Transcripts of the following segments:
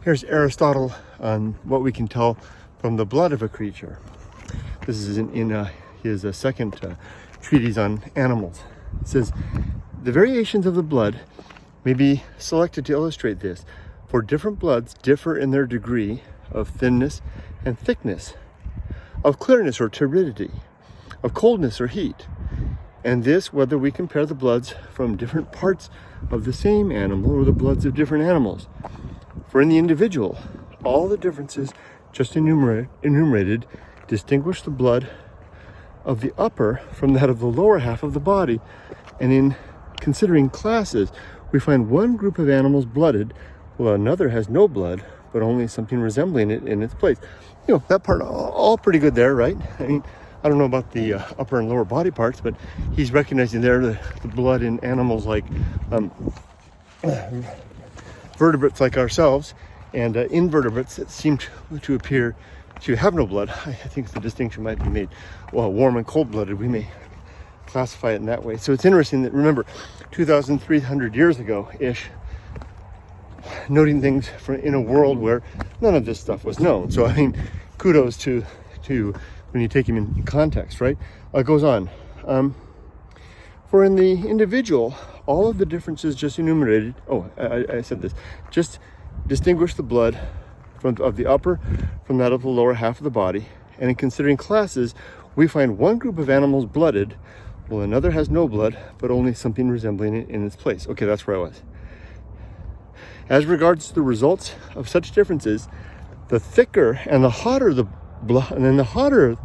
Here's Aristotle on what we can tell from the blood of a creature. This is in his second treatise on animals. It says, the variations of the blood may be selected to illustrate this, for different bloods differ in their degree of thinness and thickness, of clearness or turbidity, of coldness or heat, and this whether we compare the bloods from different parts of the same animal or the bloods of different animals. For in the individual, all the differences just enumerated distinguish the blood of the upper from that of the lower half of the body, and in considering classes, we find one group of animals blooded, while another has no blood, but only something resembling it in its place. You know, that part, all pretty good there, right? I mean, I don't know about the upper and lower body parts, but he's recognizing there the blood in animals like vertebrates like ourselves, and invertebrates that seem to appear to have no blood. I think the distinction might be made. Well, warm and cold-blooded, we may classify it in that way. So it's interesting that, remember, 2,300 years ago-ish, noting things in a world where none of this stuff was known. So, I mean, kudos to when you take him in context, right? It goes on. For in the individual, all of the differences just enumerated, I said this, just distinguish the blood of the upper from that of the lower half of the body. And in considering classes, we find one group of animals blooded, while another has no blood, but only something resembling it in its place. Okay, that's where I was. As regards the results of such differences, the thicker and the hotter the blood, and then the hotter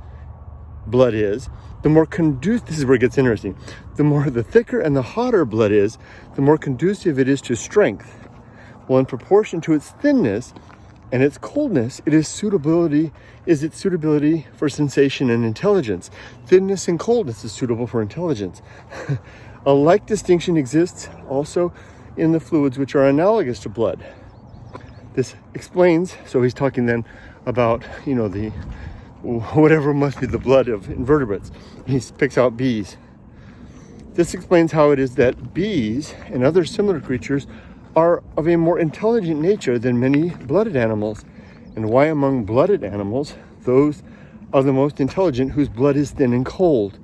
blood is, the more conducive, this is where it gets interesting, the thicker and the hotter blood is, the more conducive it is to strength. Well, in proportion to its thinness and its coldness, its suitability for sensation and intelligence. Thinness and coldness is suitable for intelligence. A like distinction exists also in the fluids which are analogous to blood. This explains, so he's talking then about, the whatever must be the blood of invertebrates. He picks out bees. This explains how it is that bees and other similar creatures are of a more intelligent nature than many blooded animals, and why among blooded animals, those are the most intelligent whose blood is thin and cold.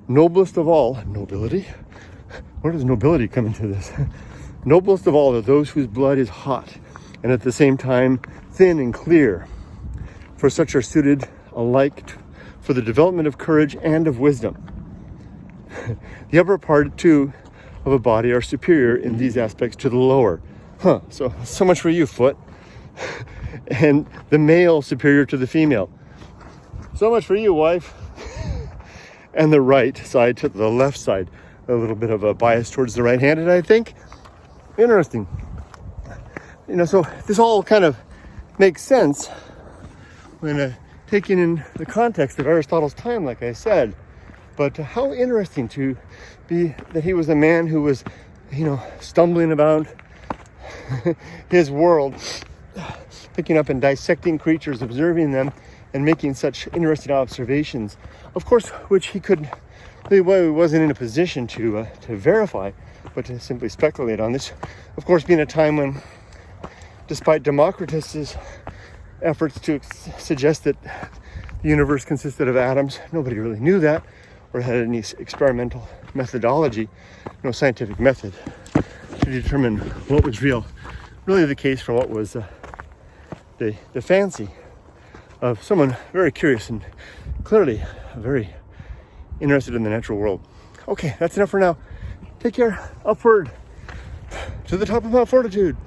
Noblest of all, nobility? Where does nobility come into this? Noblest of all are those whose blood is hot, and at the same time thin and clear, for such are suited alike for the development of courage and of wisdom. The upper part, too, of a body are superior in these aspects to the lower. So much for you, foot. And the male superior to the female. So much for you, wife. And the right side to the left side. A little bit of a bias towards the right-handed, I think. Interesting. So this all kind of makes sense when taken in the context of Aristotle's time, like I said. But how interesting to be that he was a man who was, stumbling about his world, picking up and dissecting creatures, observing them, and making such interesting observations. Of course, which he wasn't in a position to verify, but to simply speculate on. This, of course, being a time when, despite Democritus's efforts to suggest that the universe consisted of atoms, nobody really knew that or had any experimental methodology, no scientific method to determine what was really the case from what was the fancy of someone very curious and clearly very interested in the natural world. Okay, that's enough for now. Take care. Upward to the top of Mount Fortitude.